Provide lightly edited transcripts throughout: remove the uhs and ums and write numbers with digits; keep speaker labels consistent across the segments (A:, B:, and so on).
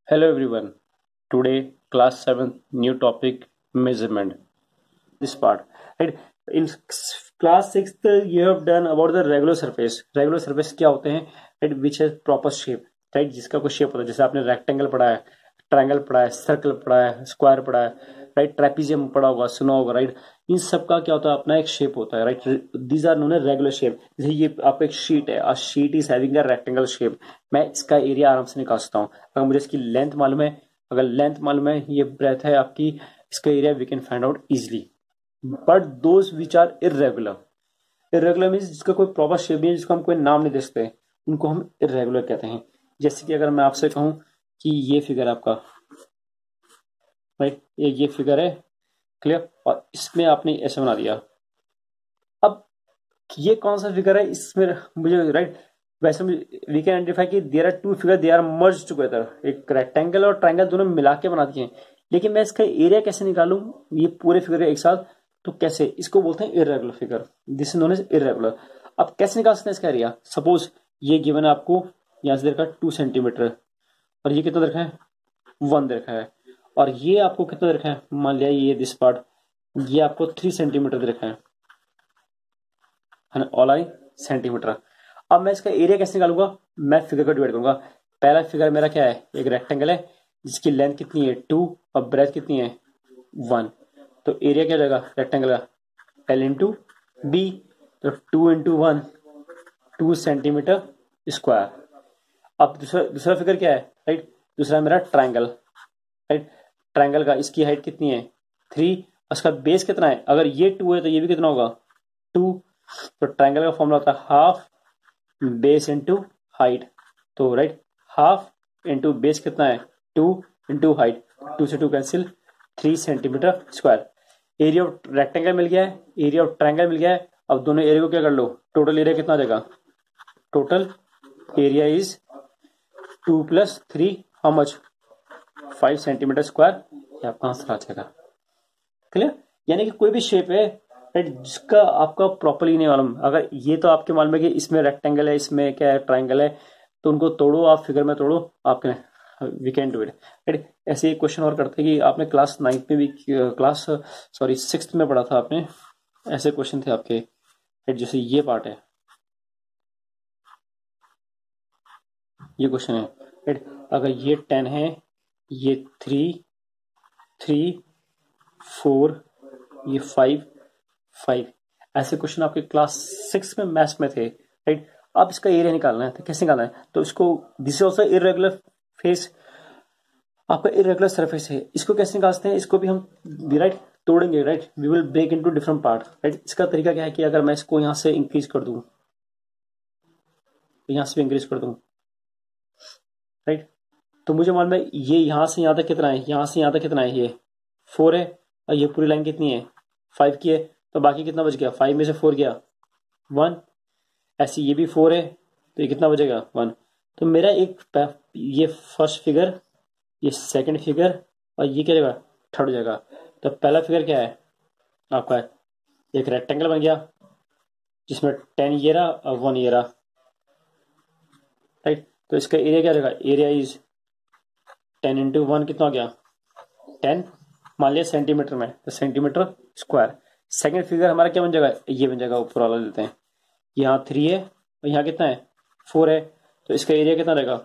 A: Hello everyone. Today, class 7, new topic measurement. This part, right? In class 6, you have done about the regular surface. Regular surface क्या होते हैं? Right? Which has proper shape, right? जिसका कोई shape होता है. जैसे आपने rectangle पढ़ा है, triangle पढ़ा है, circle पढ़ा है, square पढ़ा है, right? Trapezium पढ़ा होगा, सुना होगा, right? इन सब का क्या होता है? अपना एक शेप होता है, right? These are known as regular shape. जैसे ये आपका एक शीट है, a sheet is having a rectangle shape. मैं इसका एरिया आराम से निकाल सकता हूँ अगर मुझे इसकी लेंथ मालूम है. अगर लेंथ मालूम है, ये ब्रेथ है आपकी, इसका area we can find out easily. But those which are irregular, irregular means जिसका कोई प्रॉपर शेप नहीं है, जिसको हम कोई नाम नहीं दे सकते, उनको हम इरेगुलर कहते हैं. जैसे कि अगर मैं आपसे कहूं कि ये फिगर आपका, राइट, ये फिगर है, क्लियर, और इसमें आपने ऐसे बना दिया. अब ये कौन सा फिगर है इसमें मुझे, राइट, वैसे वी कैन आइडेंटिफाई कि there are two figure, they are merge together. एक रेक्टेंगल और ट्रायंगल दोनों मिला के बना दिए हैं. लेकिन मैं इसका एरिया कैसे निकालूं, ये पूरे फिगर एक साथ, तो कैसे, इसको बोलते हैं irregular figure. This is known as irregular. अब कैसे निकाल सकते हैं इसका एरिया? सपोज ये गिवन है आपको, यहां से देखा 2 सेंटीमीटर, और ये कितना देखा है 1 देखा है, और ये आपको कितना देखा है, मान लिया ये दिस पार्ट, ये आपको 3 सेंटीमीटर देखा है ना, ऑल आई सेंटीमीटर. अब मैं इसका एरिया कैसे निकालूंगा? मैं फिगर को डिवाइड करूंगा. पहला फिगर मेरा क्या है, एक रेक्टेंगल है जिसकी लेंथ कितनी है 2 और ब्रेथ कितनी है 1. तो एरिया क्या हो जाएगा रेक्टेंगल का, L इंटू बी. तो 2 इंटू 1, 2 सेंटीमीटर स्क्वायर. अब दूसरा दूसरा फिगर क्या है, राइट, दूसरा मेरा ट्राइंगल, राइट. ट्राइंगल का इसकी हाइट कितनी है 3, उसका बेस कितना है, अगर ये 2 है तो ये भी कितना होगा 2. तो ट्राइंगल का फॉर्मूला होता है हाफ बेस इंटू हाइट. तो राइट, हाफ इंटू बेस कितना है 2 इंटू हाइट, 2 से 2 cancel, 3 centimetre square. Area of rectangle मिल गया है, एरिया ऑफ ट्राइंगल मिल गया है. अब दोनों एरिया को क्या कर लो, टोटल एरिया कितना आ जाएगा, total area is 2 plus 3, how much, 5 centimetre square. ये आपका आंसर आ जाएगा. क्लियर? यानी कि कोई भी शेप है, राइट, जिसका आपका प्रॉपरली नहीं मालूम, अगर ये तो आपके मालूम है कि इसमें रेक्टेंगल है, इसमें क्या है ट्राइंगल है, तो उनको तोड़ो, आप फिगर में तोड़ो, आपके we can do it, right. ऐसे एक क्वेश्चन और करते हैं कि आपने क्लास 9th में भी, क्लास सॉरी 6th में पढ़ा था आपने, ऐसे क्वेश्चन थे आपके, राइट. जैसे ये पार्ट है, ये क्वेश्चन है, राइट. अगर ये 10 है, ये 3, 4, ये 5, ऐसे क्वेश्चन आपके क्लास 6 में मैथ्स में थे, राइट. अब इसका एरिया निकालना है, तो कैसे निकालना है, तो इसको, this is also irregular face, आपका इरेगुलर सरफेस है, इसको कैसे निकाल सकते हैं, इसको भी हम, राइट, तोड़ेंगे, right. We will break into different part, right. इसका तरीका क्या है कि अगर मैं इसको यहां से इंक्रीज कर दूं, तो यहां से भी इंक्रीज कर दूं, राइट, तो मुझे मालूम है ये यहां से यहां तक कितना है, यहां से यहां तक कितना है, ये 4 है, और ये पूरी लाइन कितनी है 5 की है, तो बाकी कितना बच गया, 5 में से 4 गया 1. ऐसे ये भी 4 है, तो ये कितना बचेगा 1. तो मेरा एक ये फर्स्ट फिगर, ये सेकंड फिगर, और ये क्या रहेगा, थर्ड हो जाएगा. तो पहला फिगर क्या है आपका, एक रेक्टेंगल बन गया जिसमें 10 ये रहा और 1 ये रहा, राइट. तो इसका एरिया क्या रहेगा, एरिया इज 10 इंटू 1 कितना हो गया 10, मान लिया सेंटीमीटर में, तो सेंटीमीटर स्क्वायर. सेकंड फिगर हमारा क्या बन जाएगा, ये बन जाएगा, ऊपर वाला लेते हैं, यहाँ 3 है और यहाँ कितना है 4 है, तो इसका एरिया कितना रहेगा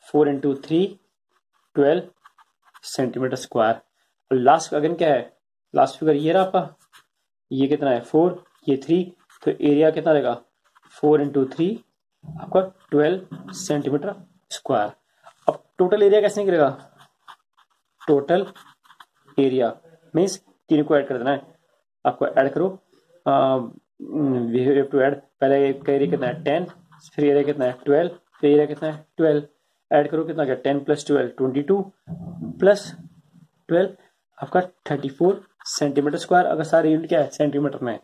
A: 4 इंटू 3, 12 सेंटीमीटर स्क्वायर. और लास्ट अगेन क्या है, लास्ट फिगर ये रहा आपका, ये कितना है 4, ये 3, तो एरिया कितना रहेगा 4 इंटू 3, आपका 12 सेंटीमीटर स्क्वायर. अब टोटल एरिया कैसे निकलेगा, टोटल एरिया मीन्स तीन को ऐड कर देना है, आपको ऐड करो, वी हैव टू ऐड, पहले एरिया कितना है 10, फिर एरिया कितना है 12, फिर एरिया कितना है 12, ऐड करो कितना क्या 10 प्लस 12 22 प्लस 12 आपका 34 सेंटीमीटर स्क्वायर. अगर सारे यूनिट क्या है सेंटीमीटर में है,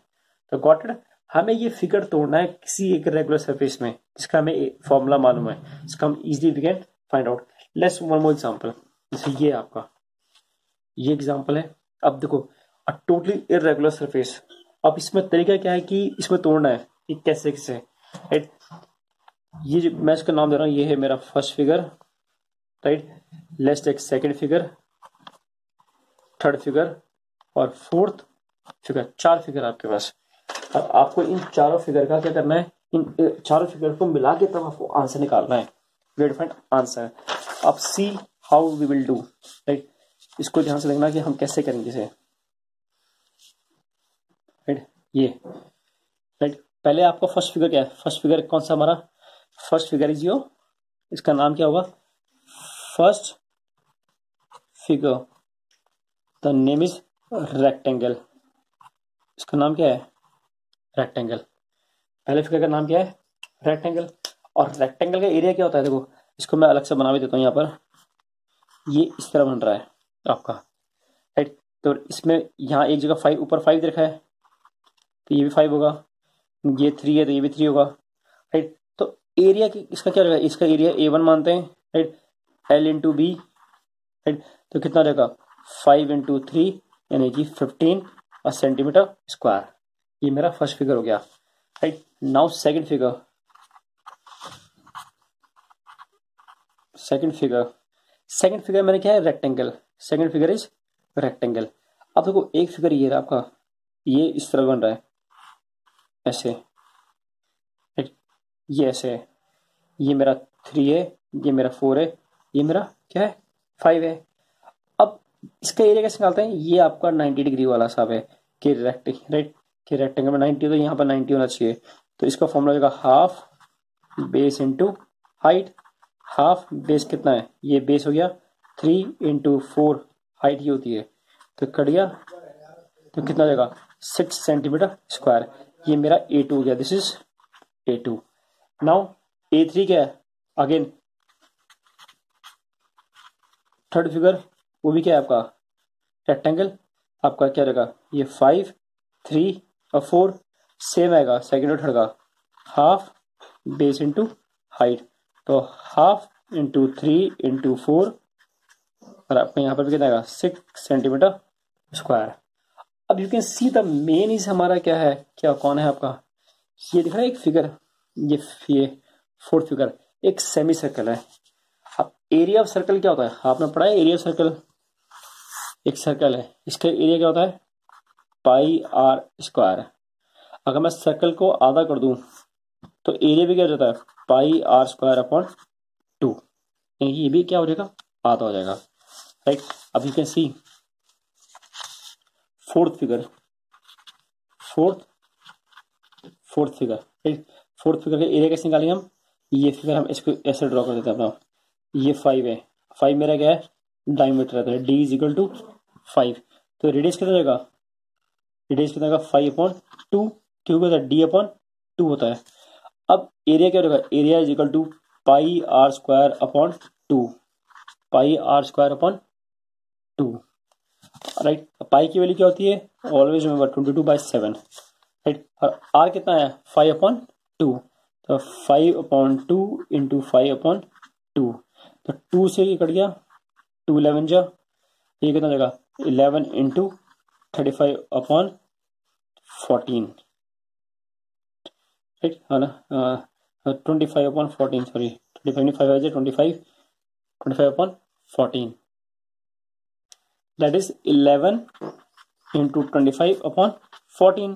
A: तो गॉट इट. हमें ये फिगर तोड़ना है किसी एक रेगुलर सरफेस में जिसका हमें फॉर्मूला मालूम है, इसका हम easily we can find out. Let's one more example. जैसे ये आपका, ये एग्जांपल है. अब देखो, अ टोटली इरेगुलर सरफेस. अब इसमें तरीका क्या है कि इसमें तोड़ना है कि कैसे कैसे, राइट. ये जो मैं इसका नाम दे रहा हूँ, ये है मेरा first figure, right. Let's take second figure, third figure और फोर्थ फिगर, 4 फिगर आपके पास। अब आपको इन चारों फिगर का क्या करना है, इन चारों फिगर को मिला के तब आपको आंसर निकालना है, वेट फाइंड आंसर। अब see how we will do, right. इसको ध्यान से देखना कि हम कैसे करेंगे इसे, राइट। ये राइट, पहले आपका फर्स्ट फिगर क्या है, फर्स्ट फिगर कौन सा हमारा, फर्स्ट फिगर इज यो, इसका नाम क्या होगा, first figure, the name is rectangle, इसका नाम क्या है, रेक्टेंगल। पहले फिगर का नाम क्या है, रेक्टेंगल। और रेक्टेंगल का एरिया क्या होता है, देखो इसको मैं अलग से बना भी देता हूँ यहाँ पर, ये इस तरह बन रहा है आपका, राइट। तो इसमें यहाँ एक जगह 5, ऊपर 5 लिखा है तो ये भी 5 होगा, ये 3 है तो ये भी 3 होगा, राइट। तो एरिया की इसका क्या रहेगा, इसका एरिया A1 मानते हैं, right, L into B, right. तो कितना रहेगा 5 इंटू 3 यानी कि 15 सेंटीमीटर स्क्वायर। ये मेरा फर्स्ट फिगर हो गया, right. Now second figure, second figure मैंने क्या है, rectangle, second figure is rectangle. अब देखो एक फिगर ये रहा आपका, ये इस तरह बन रहा है ऐसे, राइट, ये ऐसे है, ये मेरा 3 है, ये मेरा 4 है, ये मेरा क्या है 5 है। अब इसका एरिया कैसे निकालते हैं, ये आपका 90 डिग्री वाला हिसाब है कि राइट, कि रेक्टेंगल में 90 तो यहाँ पर 90 होना चाहिए। तो इसका फॉर्मूला होगा half base into height, half base कितना है, ये बेस हो गया 3 इंटू 4, हाइट ये होती है, तो कट गया, तो कितना जाएगा 6 सेंटीमीटर स्क्वायर। ये मेरा A2 हो गया, this is A2। Now A3 क्या है, अगेन थर्ड फिगर, वो भी क्या है आपका रेक्टेंगल, आपका क्या रहेगा, ये 5, 3 और 4 सेम आएगा सेकेंड और थर्ड का, हाफ बेस इंटू हाइट, तो हाफ इंटू 3 इंटू 4 और आपका यहाँ पर भी कितना आएगा 6 सेंटीमीटर स्क्वायर। अब you can see the main is हमारा क्या है, क्या कौन है आपका, ये दिख रहा है एक फिगर, ये फोर्थ फिगर एक सेमी सर्कल है। अब एरिया ऑफ सर्कल क्या होता है, आपने पढ़ा है एरिया ऑफ सर्कल, एक सर्कल है, इसका एरिया क्या होता है पाई आर स्क्वायर। अगर मैं सर्कल को आधा कर दूं तो एरिया भी क्या हो जाता है पाई आर स्क्वायर अपॉन 2, ये भी क्या हो जाएगा आधा हो जाएगा, राइट। अब you can C fourth figure, fourth figure, right. Fourth figure का एरिया कैसे निकालेंगे हम, ये फिगर हम इसको ऐसे ड्रॉ कर देते हैं अपना, ये 5 है, 5 मेरा क्या है डायमीटर रहता है, d इज इक्वल टू 5, तो रेडियस कितना जाएगा, रेडियस कितना जाएगा 5/2, क्योंकि होता है d/2 होता है। अब एरिया क्या होगा, area is equal to pi r square upon 2, pi r square upon 2, right. Pi की वैल्यू क्या होती है, ऑलवेज रिमेंबर 22/7, राइट। और आर कितना है 5/2, तो 5/2 इंटू 5/2, तो 2 से ये कट गया, 2 11 जा, ये कितना जाएगा 11 इंटू 35/14, राइट, है ना, 25/14, सॉरी 25 25/14, दैट इज 11 इंटू 25/14।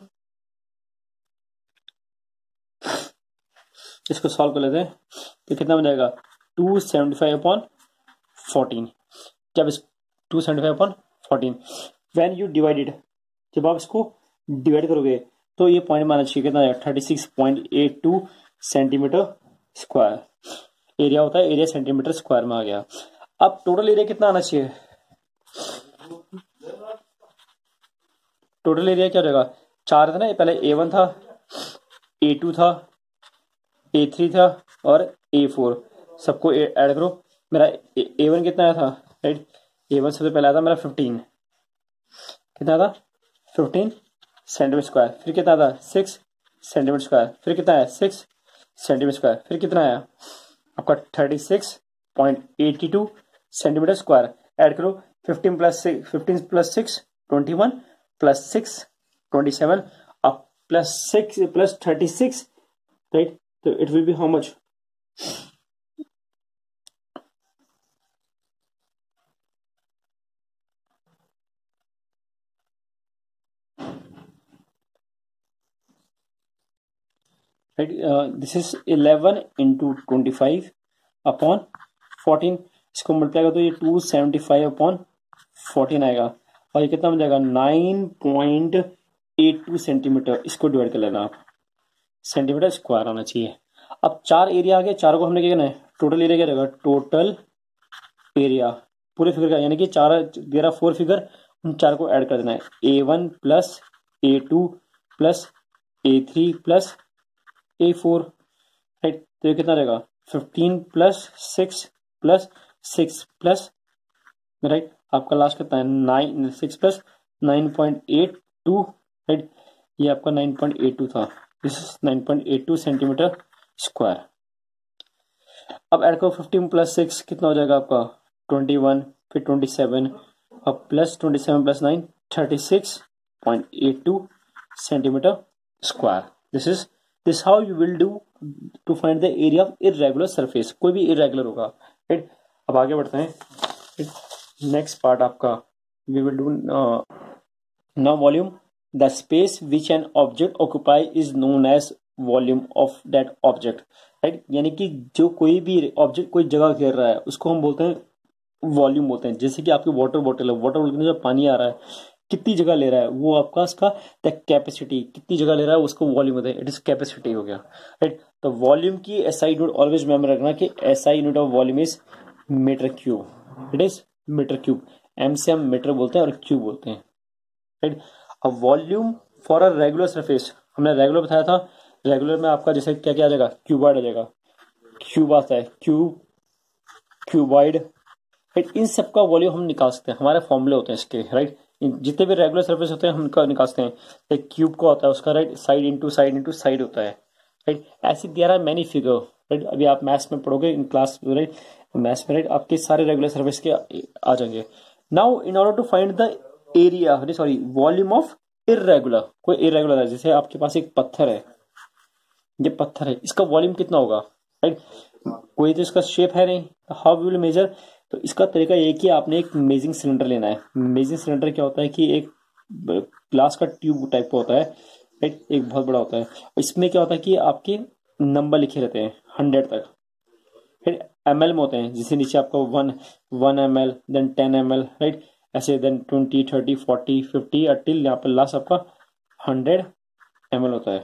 A: इसको सॉल्व कर लेते हैं, तो कितना बन जाएगा 275/14, जब इस 275/14 व्हेन यू डिवाइडेड, जब आप इसको डिवाइड करोगे तो ये पॉइंट माना चाहिए कितना आएगा 36.82 सेंटीमीटर स्क्वायर एरिया होता है, एरिया सेंटीमीटर स्क्वायर में आ गया। अब टोटल एरिया कितना आना चाहिए, टोटल एरिया क्या रहेगा, 4 था ना, पहले A1 था, A2 था, A3 था और A4, सबको ऐड करो। मेरा A1 कितना आया था, राइट, A1 सबसे पहले आया था मेरा 15, कितना था 15 सेंटीमीटर स्क्वायर, फिर कितना था 6 सेंटीमीटर स्क्वायर, फिर कितना है 6 सेंटीमीटर स्क्वायर, फिर कितना आया आपका 36.82 सेंटीमीटर स्क्वायर। ऐड करो 15 प्लस 6 21 प्लस 6 27 अब प्लस 6 प्लस 36, राइट, तो it will be how much, right, this is 11 into 25 upon 14, इसको मल्टीप्लाई कर दो, ये 275 अपॉन 14 आएगा, और ये कितना बन जाएगा 9.82 सेंटीमीटर। इसको डिवाइड कर लेना आप, सेंटीमीटर स्क्वायर आना चाहिए। अब चार एरिया आ गए, चारों को हमने क्या करना है, टोटल एरिया क्या रहेगा, टोटल एरिया पूरे फिगर का, यानी कि चार देरा 4 फिगर, उन चार को ऐड कर देना है, A1 plus A2 plus A3 plus A4, right. तो ये कितना रहेगा 15 प्लस 6 प्लस 6 प्लस, राइट, आपका लास्ट कितना है 9, 6 प्लस 9.82, राइट, ये आपका 9.82 था, दिस इज 9.82 सेंटीमीटर स्क्वायर। अब ऐड करो 15 प्लस 6 कितना हो जाएगा आपका 21, फिर 27, अब plus 27 plus 9 36.82 centimetre square. This how you will do to find the area of irregular surface, कोई भी इरेगुलर होगा, राइट। अब आगे बढ़ते हैं, नेक्स्ट पार्ट आपका we will do now volume. The space which an object occupy is known as volume of that object, right, यानी कि जो कोई भी ऑब्जेक्ट कोई जगह घेर रहा है उसको हम बोलते हैं वॉल्यूम बोलते हैं। जैसे कि आपकी वाटर बॉटल है, वाटर बॉटल में जब पानी आ रहा है कितनी जगह ले रहा है, वो आपका इसका द कैपेसिटी कितनी जगह ले रहा है उसको वॉल्यूम होता है, इट इज कैपेसिटी हो गया, राइट। तो वॉल्यूम की एसआई यूनिट ऑलवेज रिमेंबर रखना कि SI unit of volume is metre cube, it is metre cube, M से हम मीटर बोलते हैं और क्यूब बोलते हैं, राइट। अब volume for a regular surface, हमने रेगुलर बताया था, रेगुलर में आपका जैसे क्या क्या आ जाएगा, क्यूबॉइड आ जाएगा, क्यूब आता है, क्यूब, क्यूबॉइड, राइट। इन सबका वॉल्यूम हम निकाल सकते हैं, हमारे फॉर्मूले होते हैं इसके, राइट। जितने भी रेगुलर सरफेस होते हैं हम इनका निकाल सकते हैं। एक क्यूब का होता है उसका, राइट, साइड इंटू साइड होता है, राइट। ऐसी दिया रहा मैनी फिगर, राइट, अभी आप मैथ्स में पढ़ोगे इन क्लास, राइट, मैथ्स में, राइट, आपके सारे रेगुलर सरफेस के आ जाएंगे। Now in order to find the area, sorry volume of irregular, कोई इरेगुलर है, जैसे आपके पास एक पत्थर है, ये पत्थर है, इसका वॉल्यूम कितना होगा, राइट, कोई तो इसका शेप है नहीं, हाउ विल मेजर, तो इसका तरीका ये कि आपने एक मेजिंग सिलेंडर लेना है। मेजिंग सिलेंडर क्या होता है कि एक ग्लास का ट्यूब टाइप का होता है, राइट, एक बहुत बड़ा होता है, इसमें क्या होता है कि आपके नंबर लिखे रहते हैं 100 तक, फिर ml में होते हैं, जिससे नीचे आपका 1 ml, देन 10 ml, राइट, ऐसे देन 20, 30, 40, 50 अटिल यहाँ पर लास्ट आपका 100 ml होता है,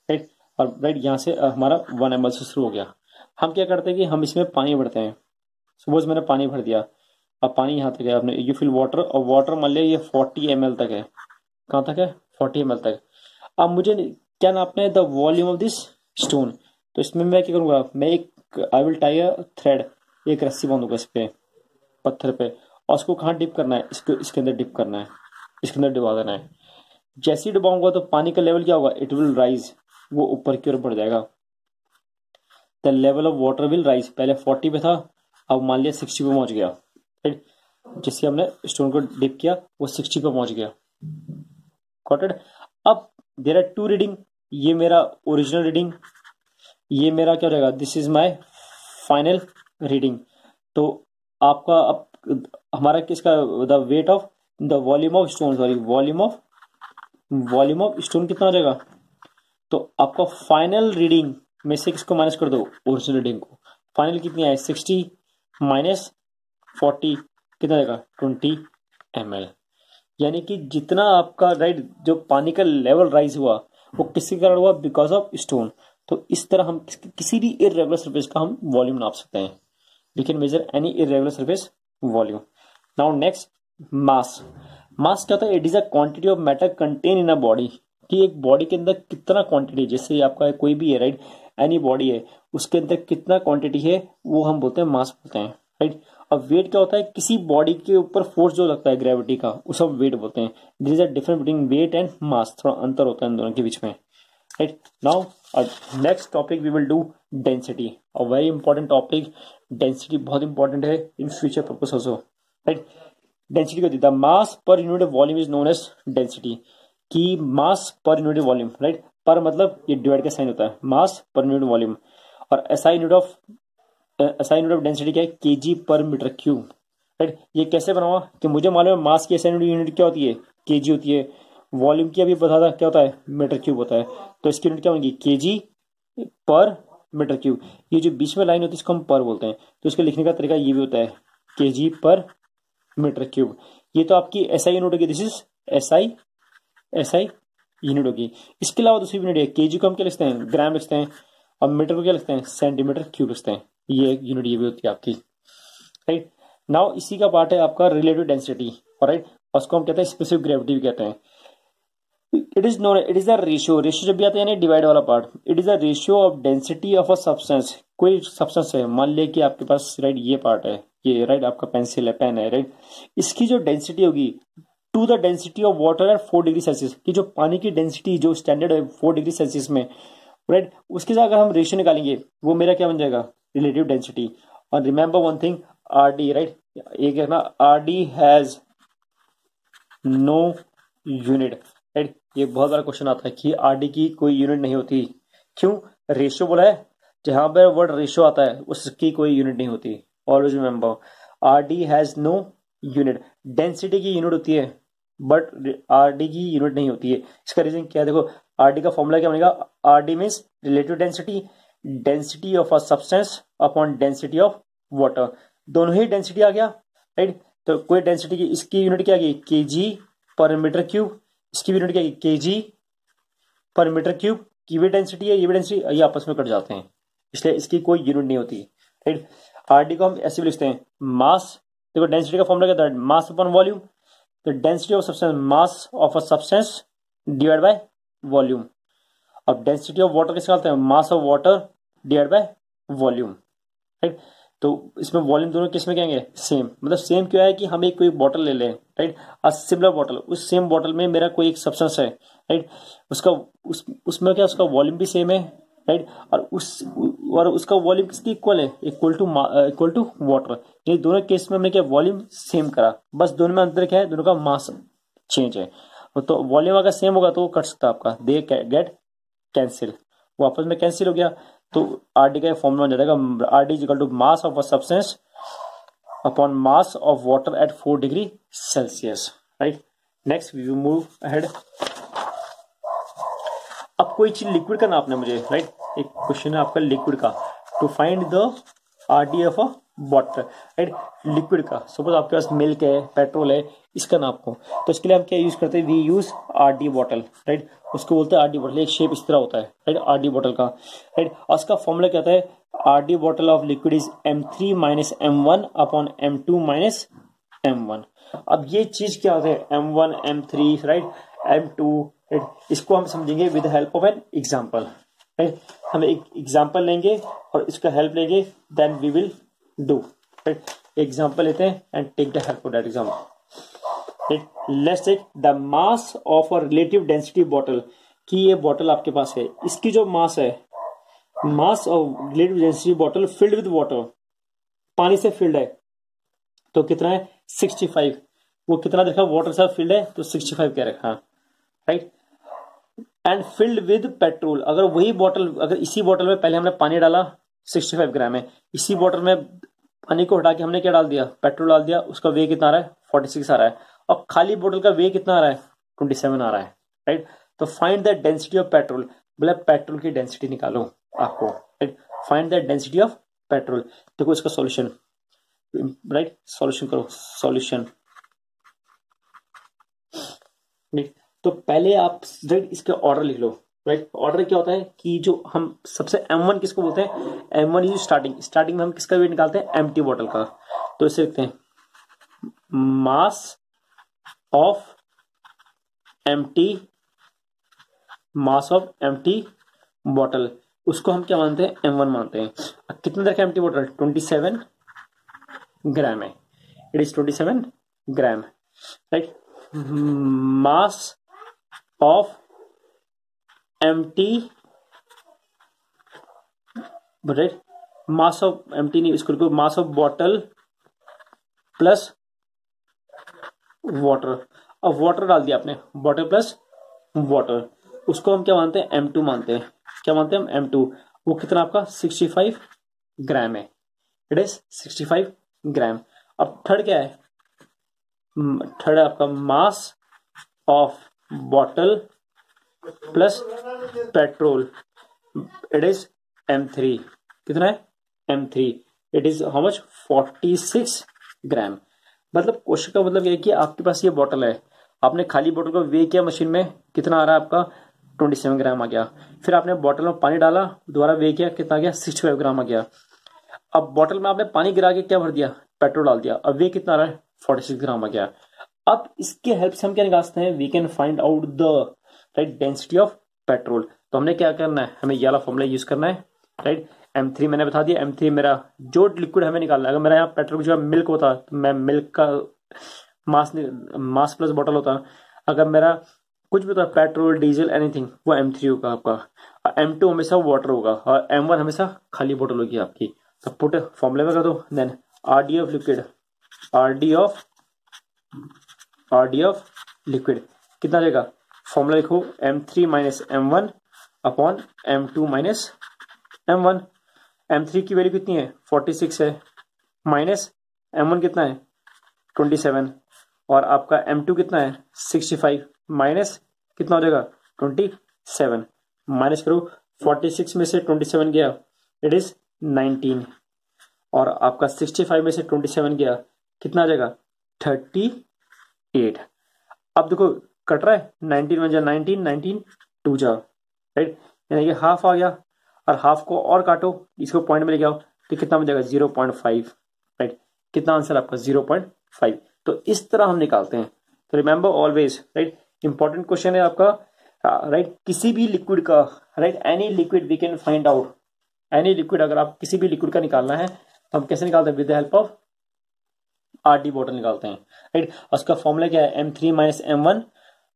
A: राइट। और राइट यहाँ से हमारा 1 ml से शुरू हो गया। हम क्या करते हैं कि हम इसमें पानी भरते हैं, सपोज मैंने पानी भर दिया, अब पानी यहाँ तक है, आपने यू फिल वाटर, और वाटर मान लिया ये 40 ml तक है, कहाँ तक है 40 ml तक। अब मुझे क्या नापना है, the volume of this stone, तो इसमें मैं क्या करूंगा, मैं एक I will tie a thread, एक रस्सी बांधूंगा इस पे पत्थर पे, और उसको कहाँ डिप करना है, इसके अंदर डिप करना है, इसके अंदर डुबा देना है। जैसे ही डुबाऊंगा तो पानी का लेवल क्या होगा, इट विल राइज, वो ऊपर की ओर बढ़ जाएगा, the level of water will rise, पहले 40 पे था, अब मान लिया 60 पे पहुंच गया, राइट, जिससे हमने स्टोन को डिप किया वो 60 पे पहुंच गया, गॉट इट। अब देयर आर 2 रीडिंग, ये मेरा ओरिजिनल रीडिंग, ये मेरा क्या रहेगा, this is my final reading. तो आपका अब हमारा किसका, the weight of the volume of stone, sorry volume of stone कितना हो जाएगा, तो आपका फाइनल रीडिंग में से किसको माइनस कर दो, ओरिजिनल रीडिंग को। फाइनल कितनी आए 60 माइनस 40 कितना आएगा 20 ml, यानी कि जितना आपका राइट जो पानी का लेवल राइज हुआ वो किसके कारण हुआ, बिकॉज ऑफ स्टोन। तो इस तरह हम किसी भी इरेगुलर सरफेस का हम वॉल्यूम नाप सकते हैं, we can measure any irregular surface volume. Now next mass. Mass क्या होता है, it is a quantity of matter content in a body, कि एक बॉडी के अंदर कितना क्वांटिटी, जैसे आपका कोई भी है, राइट, एनी बॉडी है उसके अंदर कितना क्वांटिटी है वो हम बोलते हैं मास बोलते हैं, राइट। अब वेट क्या होता है, किसी बॉडी के ऊपर फोर्स जो लगता है ग्रेविटी का, उसे हम वेट बोलते हैं। There is a difference between weight and mass, थोड़ा अंतर होता है इन दोनों के बीच में, right. Now next topic we will do density, a very important topic. Density बहुत इंपॉर्टेंट है in future purpose also, right. Density को the mass per unit volume is known as density, की mass per unit volume, right, पर मतलब ये divide का sign होता है, मास पर यूनिट वॉल्यूम, और एसआई यूनिट ऑफ डेंसिटी क्या है, केजी पर मीटर क्यूब, राइट। ये कैसे बनाऊंगा कि मुझे मालूम है मास की एसआई यूनिट क्या होती है, केजी होती है, वॉल्यूम की अभी बता था क्या होता है, मीटर क्यूब होता है, तो इसकी यूनिट क्या होगी केजी पर मीटर क्यूब। ये जो बीच में लाइन होती है इसको हम पर बोलते हैं, तो इसको लिखने का तरीका ये भी होता है केजी पर मीटर क्यूब। ये तो आपकी एसआई यूनिट होगी, दिस इज एसआई यूनिट होगी। इसके अलावा दूसरी यूनिट है, केजी को हम क्या लिखते हैं, ग्राम लिखते हैं, और मीटर को क्या लिखते हैं, सेंटीमीटर क्यूब लिखते हैं। ये एक यूनिट ये भी होती है आपकी, राइट। नाउ इसी का पार्ट है आपका रिलेटिव डेंसिटी, राइट, और उसको हम कहते हैं स्पेसिफिक ग्रेविटी भी कहते हैं। It is the ratio, ratio जब भी आता है यानी डिवाइड वाला part, it is the ratio of density of a substance. कोई सब्सटेंस है, मान लिया कि आपके पास राइट ये पार्ट है, ये राइट आपका पेंसिल है, पेन है, राइट, इसकी जो डेंसिटी होगी to the density of water at 4 degree Celsius, की जो पानी की डेंसिटी जो स्टैंडर्ड है 4 डिग्री सेल्सियस में, राइट, उसके साथ अगर हम रेशियो निकालेंगे वो मेरा क्या बन जाएगा, रिलेटिव डेंसिटी। और remember one thing, R D, right, एक है ना, R D has no unit, right. ये बहुत बड़ा क्वेश्चन आता है कि आर डी की कोई यूनिट नहीं होती। क्यों, रेशियो बोला है, जहां पर वर्ड रेशियो आता है उसकी कोई यूनिट नहीं होती। Always remember R D has no unit. Density की यूनिट होती है बट आर डी की यूनिट नहीं होती है। इसका रीजन क्या है, देखो आर डी का फॉर्मूला क्या बनेगा, R D means relative density, density of a substance upon density of water. दोनों ही डेंसिटी आ गया, राइट। तो कोई डेंसिटी की, इसकी यूनिट क्या आ गई, केजी पर मीटर क्यूब, इसकी यूनिट क्या है, केजी पर मीटर क्यूब। की भी डेंसिटी है, ये भी डेंसिटी, ये आपस में कट जाते हैं, इसलिए इसकी कोई यूनिट नहीं होती, राइट। आरडी को हम ऐसे भी लिखते हैं, मास। देखो डेंसिटी का फॉर्मूला क्या था, मास अपॉन वॉल्यूम। तो density of substance, mass of a substance divide by volume. अब डेंसिटी ऑफ वाटर किसका होता है, मास of water divide by volume, right. तो इसमें वॉल्यूम दोनों किस में कहेंगे, सेम। मतलब सेम क्यों है कि हम एक कोई बॉटल ले लें, राइट, अ सिमिलर बॉटल, उस सेम बॉटल में मेरा कोई एक सब्सटेंस है, राइट, उसका उसमें क्या उसका वॉल्यूम भी सेम है, राइट, और उसका वॉल्यूम किसकी इक्वल है, इक्वल टू वाटर। ये दोनों केस में हमने क्या वॉल्यूम सेम करा, बस दोनों में अंतर क्या है, दोनों का मास चेंज है। तो वॉल्यूम अगर सेम होगा तो वो कट सकता है आपका, दे गेट कैंसिल, वो आपस में कैंसिल हो गया। तो आर डी का फॉर्मूला बन जाएगा, R D is equal to mass of a substance upon mass of water at 4 degree Celsius, right. Next we move ahead. अब कोई चीज लिक्विड का नापना है मुझे, राइट, एक क्वेश्चन है आपका लिक्विड का, to find the R D of a water, right, liquid का। सपोज आपके पास मिल्क है, पेट्रोल है, इसका नापो, तो इसके लिए हम क्या यूज करते हैं, we use R D bottle, right, उसको बोलते हैं आर डी बॉटल। एक शेप इस तरह होता है, राइट, आर डी बॉटल का, राइट, और उसका फॉर्मूला क्या होता है, R D bottle of liquid is M3 minus M1 upon M2 minus M1। अब ये चीज क्या होता है, M1 M3, right, M2, right, इसको हम समझेंगे with help of an example, right. हम एक एग्जाम्पल लेंगे और इसका हेल्प लेंगे, then we will do, right. Example लेते हैं and take the help of that example, right. Let's take the mass of a relative density bottle, कि ये बॉटल आपके पास है, इसकी जो मास है, mass of relative density bottle filled with water, पानी से फिल्ड है, तो कितना है 65। वो कितना देखा, वाटर से फिल्ड है तो 65 क्या रखा, right. And filled with petrol, अगर वही बॉटल, अगर इसी बॉटल में पहले हमने पानी डाला 65 ग्राम है, इसी बॉटल में पानी को हटा के हमने क्या डाल दिया, पेट्रोल डाल दिया, उसका वे कितना आ रहा है 46 आ रहा है, और खाली बोतल का वे कितना आ रहा है 27 आ रहा है, राइट। तो find the density of petrol, मतलब पेट्रोल की डेंसिटी निकालो आपको, right, find the density of petrol. देखो इसका सॉल्यूशन, राइट, सॉल्यूशन करो, सॉल्यूशन, तो पहले आप राइट इसके ऑर्डर लिख लो, राइट। ऑर्डर क्या होता है कि जो हम सबसे M1 किसको बोलते हैं, M1 इज स्टार्टिंग में हम किसका वेट निकालते हैं, एम्प्टी बॉटल का। तो इसे लिखते हैं mass of empty, mass of empty bottle, उसको हम क्या मानते हैं, M1 मानते हैं। अब कितने रखे एम्प्टी बॉटल, 27 ग्राम है, it is 27 gram, right. Mass of empty, right, mass of empty नहीं, इसको mass of bottle plus water. अब वाटर डाल दिया आपने, बॉटल प्लस वाटर, उसको हम क्या मानते हैं, M2 मानते हैं। क्या मानते हैं हम, M2। वो कितना आपका 65 ग्राम है, इट इज 65 ग्राम। अब थर्ड क्या है, थर्ड है आपका mass of bottle plus petrol, it is M3, कितना है M3, it is how much 46 ग्राम। मतलब क्वेश्चन का मतलब ये है कि आपके पास ये बॉटल है, आपने खाली बॉटल को वे किया मशीन में, कितना आ रहा है आपका 27 ग्राम आ गया। फिर आपने बॉटल में पानी डाला, दोबारा वे किया, कितना आ गया 65 ग्राम आ गया। अब बॉटल में आपने पानी गिरा के क्या भर दिया, पेट्रोल डाल दिया, अब वे कितना आ रहा है 46 ग्राम आ गया। अब इसके हेल्प से हम क्या निकाल सकते हैं, we can find out the right density of petrol. तो हमने क्या करना है, हमें ये वाला फॉर्मूला यूज करना है, राइट। M3 मैंने बता दिया, M3 मेरा जो लिक्विड हमें निकालना है। अगर मेरा यहाँ पेट्रोल की जगह मिल्क होता तो मैं मिल्क का मास प्लस बॉटल होता। अगर मेरा कुछ भी होता, पेट्रोल डीजल एनीथिंग, वो M3 होगा आपका। M2 हमेशा वाटर होगा और M1 हमेशा खाली बॉटल होगी आपकी। तो पुट फॉर्मूले में कर दो, then RD of liquid, RD of liquid कितना देगा, फॉर्मूला लिखो M3 minus M1 upon M2 minus M1। M3 की वैल्यू कितनी है 46 है, माइनस M1 कितना है 27, और आपका M2 कितना है 65, माइनस कितना हो जाएगा 27। माइनस करो, 46 में से 27 गया इट इज 19, और आपका 65 में से 27 गया कितना आ जाएगा 38। अब देखो कट रहा है, 19 में जा 19, 19 2 जा, राइट, यानी कि हाफ आ गया, और हाफ को और काटो, इसको पॉइंट में लेके आओ तो कितना बन जाएगा 0.5, राइट। कितना आंसर आपका 0.5। तो इस तरह हम निकालते हैं। तो remember always, right, important question है आपका, राइट, किसी भी लिक्विड का, right, any liquid we can find out, any liquid, अगर आप किसी भी लिक्विड का निकालना है तो हम कैसे निकालते हैं, with the help of RD bottle निकालते हैं, राइट। उसका फॉर्मूला क्या है, M3 minus M1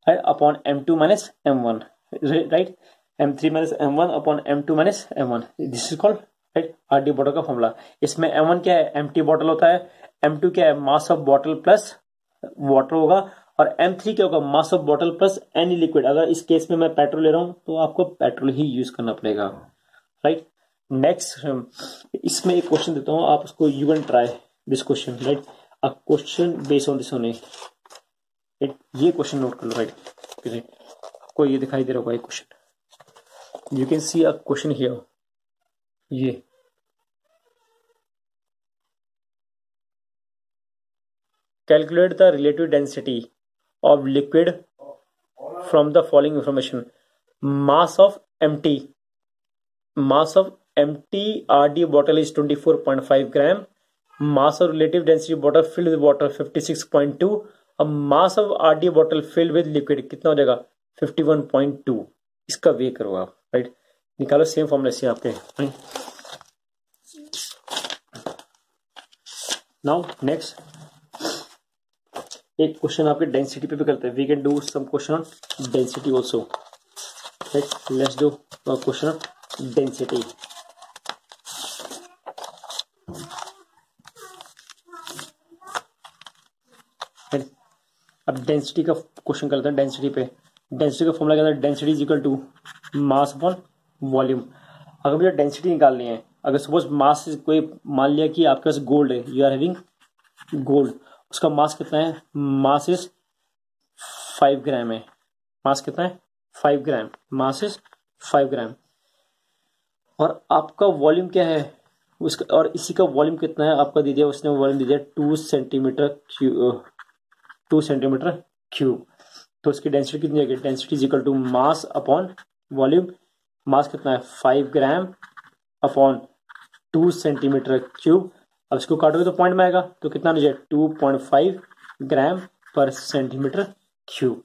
A: upon M2 minus M1, right, M3 minus M1 upon M2 minus M1, this is called right RD bottle का फॉर्मूला। इसमें M1 क्या है, empty bottle होता है, M2 क्या है, mass of bottle plus water होगा, और M3 क्या होगा, mass of bottle plus any liquid. अगर इस केस में मैं पेट्रोल ले रहा हूं तो आपको पेट्रोल ही यूज करना पड़ेगा, राइट। नेक्स्ट इसमें एक क्वेश्चन देता हूं, आप उसको you can try this question, right, a question based on this only, ये क्वेश्चन नोट कर लो, राइट। आपको ये दिखाई दे रहा होगा एक question, you can see a question here, ये calculate the relative density of liquid from the following information, mass of empty RD bottle is 24.5 gram, mass of relative density bottle filled with water 56.2, अब mass of RD bottle filled with liquid कितना हो जाएगा 51.2। इसका वे करो आप, right, निकालो same formula से आपके, राइट। नाउ नेक्स्ट एक क्वेश्चन आपके डेंसिटी पे भी करते हैं, we can do some question on density also, right. Let's do question on density. अब डेंसिटी का क्वेश्चन करते हैं, डेंसिटी पे। डेंसिटी का फॉर्मूला क्या है, density is equal to mass upon volume. अगर मुझे डेंसिटी निकालनी है, अगर सपोज मास कोई मान लिया कि आपके पास गोल्ड है, यू आर हैविंग गोल्ड, उसका मास कितना है, मास इज 5 ग्राम है, मास कितना है 5 ग्राम, मास इज 5 ग्राम, और आपका वॉल्यूम क्या है उसका, और इसी का वॉल्यूम कितना है आपका दे दिया, उसने वॉल्यूम दे दिया 2 सेंटीमीटर क्यूब। तो उसकी डेंसिटी कितनी है, density is equal to mass upon volume. Mass कितना है 5 ग्राम अपॉन 2 सेंटीमीटर क्यूब। अब इसको काटोगे तो पॉइंट में आएगा, तो कितना हो जाएगा 2.5 gram per centimetre cube,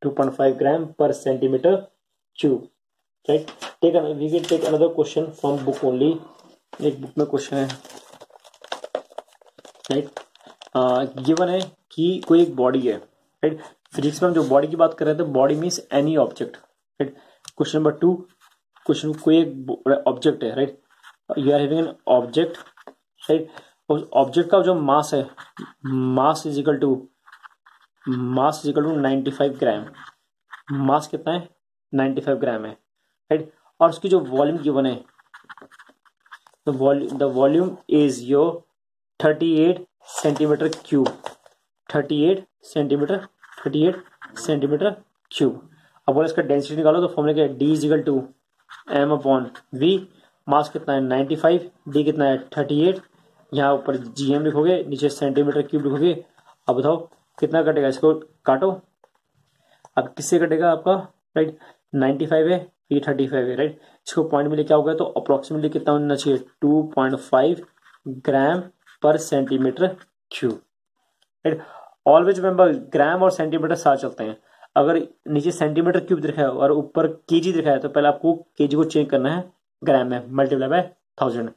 A: 2.5 gram per centimetre cube, right. We can take another question from book only, एक बुक में क्वेश्चन है, राइट। गिवन है कि कोई एक बॉडी है, राइट। फिजिक्स में हम जो बॉडी की बात कर रहे थे, body means any object, right. Question number 2, question कोई एक ऑब्जेक्ट है, right, you are having an object, right. उस ऑब्जेक्ट का जो मास है, mass is equal to 95 gram, mass कितना है 95 ग्राम है, राइट। और उसकी जो वॉल्यूम गिवन है, the volume is your 38 centimetre cube, 38 centimetre cube. अब बोले इसका डेंसिटी निकालो, तो फॉर्मूला क्या है, D is equal to m upon v, mass कितना है 95, डी कितना है 38, यहाँ ऊपर जीएम लिखोगे, नीचे सेंटीमीटर क्यूब लिखोगे। अब बताओ कितना कटेगा, इसको काटो। अब किससे कटेगा आपका, राइट 95 है, ये 35 है, राइट। इसको पॉइंट में लेके आओगे तो अप्रोक्सीमेटली कितना होना चाहिए 2.5 gram per centimetre cube, right. Always remember gram और सेंटीमीटर साथ चलते हैं। अगर नीचे सेंटीमीटर क्यूब दिखा है और ऊपर केजी दिखा है तो पहले आपको केजी को चेंज करना है ग्राम में, मल्टीप्लाई बाय 1000,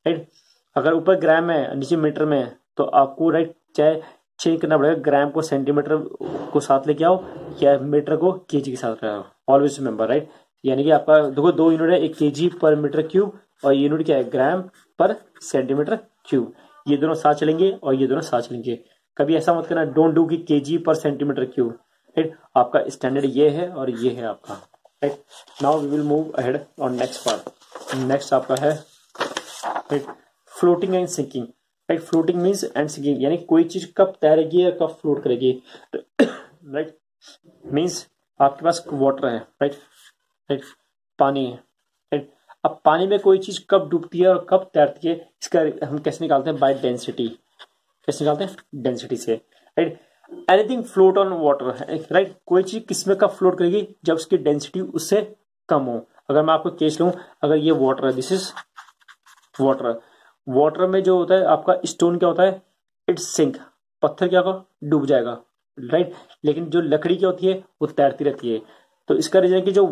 A: राइट। अगर ऊपर ग्राम में नीचे मीटर में है तो आपको राइट चाहे चेंज करना पड़ेगा, ग्राम को सेंटीमीटर को साथ लेके आओ या मीटर को केजी के साथ आओ। Always remember, right. यानी कि आपका देखो दो यूनिट है, एक केजी पर मीटर क्यूब और यूनिट क्या है ग्राम पर सेंटीमीटर क्यूब। ये दोनों साथ चलेंगे और ये दोनों साथ चलेंगे। कभी ऐसा मत करना, डोंट डू कि kg per centimetre cube, right. आपका स्टैंडर्ड ये है और ये है आपका, right. Now we will move ahead on next part. Next आपका है right floating and sinking, right. Floating means and sinking, यानी कोई चीज कब तैरेगी या कब फ्लोट करेगी, राइट। मीन्स आपके पास वाटर है, राइट, राइट, पानी है, राइट। अब पानी में कोई चीज कब डूबती है और कब तैरती है, इसका हम कैसे निकालते हैं, बाय डेंसिटी। कैसे निकालते हैं, डेंसिटी से, right. Anything float on water, right. कोई चीज किसमें कब फ्लोट करेगी, जब उसकी डेंसिटी उससे कम हो। अगर मैं आपको केस लूं, अगर ये वाटर है, दिस इज वाटर, वाटर में जो होता है आपका स्टोन क्या होता है, इट सिंक, पत्थर क्या होगा, डूब जाएगा, राइट। लेकिन जो लकड़ी क्या होती है वो तैरती रहती है। तो इसका रीजन है कि जो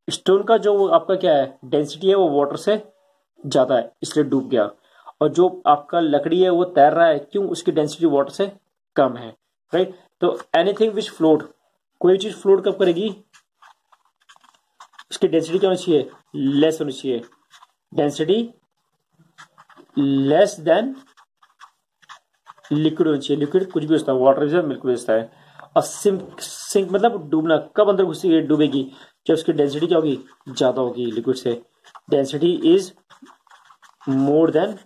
A: स्टोन का जो आपका क्या है डेंसिटी है वो वाटर से ज्यादा है, इसलिए डूब गया। और जो आपका लकड़ी है वो तैर रहा है, क्यों, उसकी डेंसिटी वाटर से कम है, राइट। तो एनीथिंग विच फ्लोट, कोई चीज फ्लोट कब करेगी, उसकी डेंसिटी क्या होनी चाहिए, लेस होनी चाहिए, डेंसिटी लेस देन लिक्विड होनी चाहिए। लिक्विड कुछ भी होता है, वाटर जो लिक्विड होता है। और सिंक, सिंक मतलब डूबना, कब अंदर घुसेगी डूबेगी, जब उसकी डेंसिटी क्या होगी, ज्यादा होगी लिक्विड से। Density is more than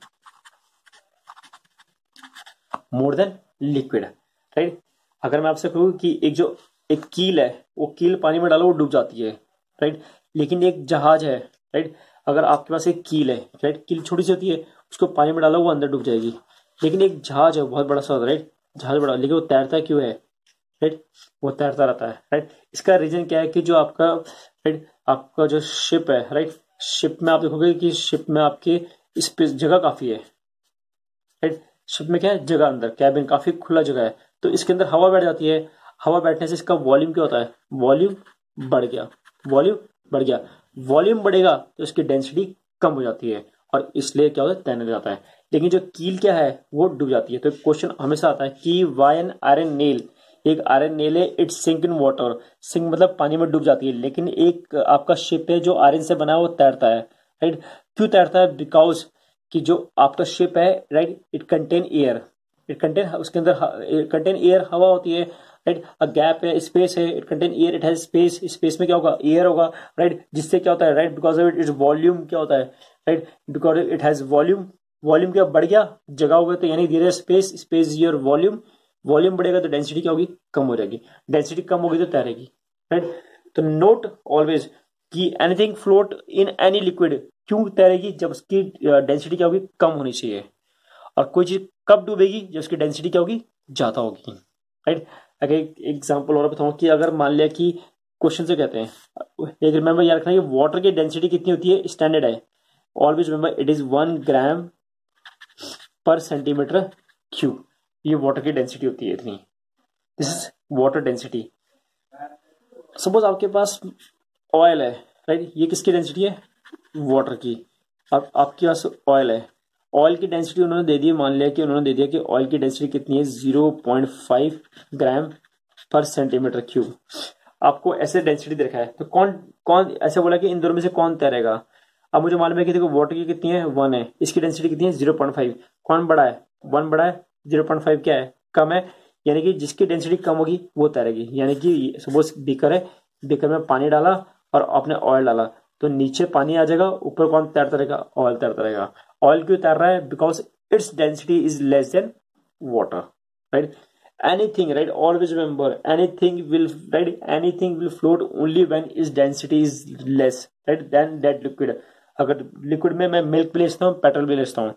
A: liquid, right. अगर मैं आपसे कहूँ कि एक कील है, वो कील पानी में डालो वो डूब जाती है, राइट। लेकिन एक जहाज है, राइट, अगर आपके पास एक कील है, राइट, कील छोटी सी होती है, उसको पानी में डालो वो अंदर डूब जाएगी। लेकिन एक जहाज है बहुत बड़ा सा, राइट, जहाज बड़ा, लेकिन वो तैरता क्यों है, राइट, वो तैरता रहता है, राइट। इसका रीजन क्या है कि जो आपका राइट आपका जो शिप है, राइट, शिप में आप देखोगे कि शिप में आपकी स्पेस जगह काफी है, राइट। शिप में क्या है, जगह, अंदर कैबिन काफी खुला जगह है, तो इसके अंदर हवा बैठ जाती है। हवा बैठने से इसका वॉल्यूम क्या होता है, वॉल्यूम बढ़ गया, वॉल्यूम बढ़ गया। वॉल्यूम बढ़ेगा तो इसकी डेंसिटी कम हो जाती है और इसलिए क्या होता है, तैरने जाता है। लेकिन जो कील क्या है वो डूब जाती है। तो क्वेश्चन हमेशा आता है कि वाई एन आयरन नेल, एक आयरन नेल है, it sink in water, sink मतलब पानी में डूब जाती है। लेकिन एक आपका शिप है जो आयरन से बना है वो तैरता है, राइट। क्यों तैरता है, बिकॉज कि जो आपका शिप है, right, it contain air, it contain, उसके अंदर कंटेन एयर, हवा होती है, राइट। अ गैप है, स्पेस है, it contain air, it has space, space में क्या होगा, एयर होगा, राइट। जिससे क्या होता है, right, because of it is volume क्या होता है, right, because it has volume, volume क्या बढ़ गया, जगह हो गया, तो यानी धीरे space, space your volume, volume बढ़ेगा तो डेंसिटी क्या होगी, कम हो जाएगी, डेंसिटी कम होगी तो तैरेगी, राइट। तो नोट ऑलवेज कि anything float in any liquid, क्यों तैरेगी, जब उसकी डेंसिटी क्या होगी, कम होनी चाहिए। और कोई चीज कब डूबेगी, जब उसकी डेंसिटी क्या होगी, ज्यादा होगी, राइट। अगर एग्जांपल और बताऊं कि अगर मान लिया कि क्वेश्चन से कहते हैं, एक रिमेंबर याद रखना कि वाटर की डेंसिटी कितनी होती है, स्टैंडर्ड है, always remember it is 1 gram per centimetre cube, ये वाटर की डेंसिटी होती है इतनी, this is water density. Suppose आपके पास ऑयल है, राइट, ये किसकी डेंसिटी है, वाटर की। अब आपके पास ऑयल है, ऑयल की डेंसिटी उन्होंने दे दी, मान लिया कि उन्होंने दे दिया कि ऑयल की डेंसिटी कितनी है, 0.5 ग्राम पर सेंटीमीटर क्यूब। आपको ऐसे डेंसिटी दिखा है तो कौन कौन ऐसे बोला कि इन दोनों में से कौन तैरेगा। अब मुझे मालूम है कि देखो वाटर की कितनी है, 1 है, इसकी डेंसिटी कितनी है, 0.5, कौन बड़ा है, 1 बड़ा है, 0.5 क्या है, कम है। यानी कि जिसकी डेंसिटी कम होगी वो तैरेगी। यानी कि सपोज बीकर है, बीकर में पानी डाला और आपने ऑयल डाला, तो नीचे पानी आ जाएगा, ऊपर कौन तैरता रहेगा, ऑयल तैरता रहेगा। ऑयल क्यों तैर रहा है, because its density is less than water, right. anything, right? Always remember, anything will, right, anything will float only when its density is less, right, than that liquid. अगर लिक्विड में मैं milk भी लेता हूँ, पेट्रोल भी लेता हूँ,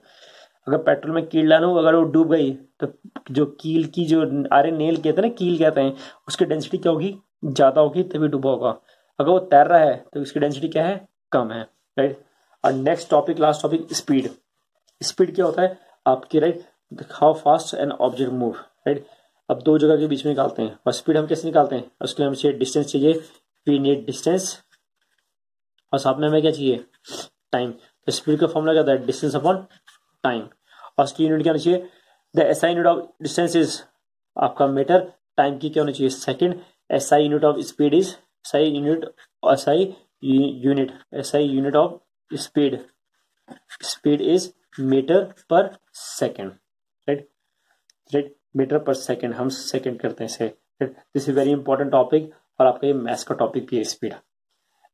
A: अगर पेट्रोल में कील डालूं, अगर वो डूब गई तो जो कील की जो आरे नेल कहते हैं ना, कील कहते हैं, उसकी डेंसिटी क्या होगी, ज्यादा होगी, तभी डूबा होगा। अगर वो तैर रहा है तो उसकी डेंसिटी क्या है, कम है, राइट। और next topic, last topic, speed. Speed क्या होता है आपकी, right, how fast an object move, right. अब दो जगह के बीच में निकालते हैं, और स्पीड हम कैसे निकालते हैं, उसके लिए हमें चाहिए डिस्टेंस, चाहिए वी नीड डिस्टेंस, और साथ में हमें क्या चाहिए, टाइम। तो स्पीड का फॉर्मूला क्या होता है, डिस्टेंस अपॉन टाइम, और उसकी यूनिट क्या होनी चाहिए, the SI unit of distance is आपका मीटर, टाइम की क्या होनी चाहिए, second, SI unit of speed is, SI unit of speed, speed is metre per second, right, right, metre per second, हम सेकंड करते हैं इसे, right. This is very important topic, और आपका ये मैथ्स का टॉपिक भी है, speed.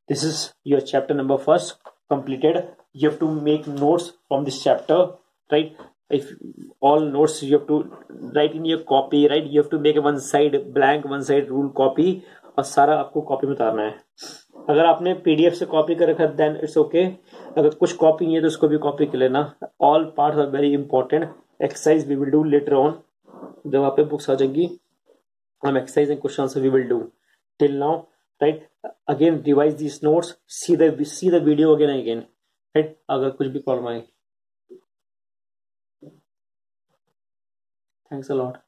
A: This is your chapter number first completed. You have to make notes from this chapter, right? If all notes you have to write in your copy, right? You have to make one side blank, one side rule copy, और सारा आपको copy में उतारना है। अगर आपने PDF से copy कर रखा देन इट्स ओके, अगर कुछ कॉपी नहीं है तो उसको भी कॉपी कर लेना। All parts are very important. Exercise we will do later on, जब आप पे बुक्स आ जाएंगी, हम exercise and question answer we will do. Till now, right, again revise these notes, see the video again and again, right, अगर कुछ भी problem आए। Thanks a lot.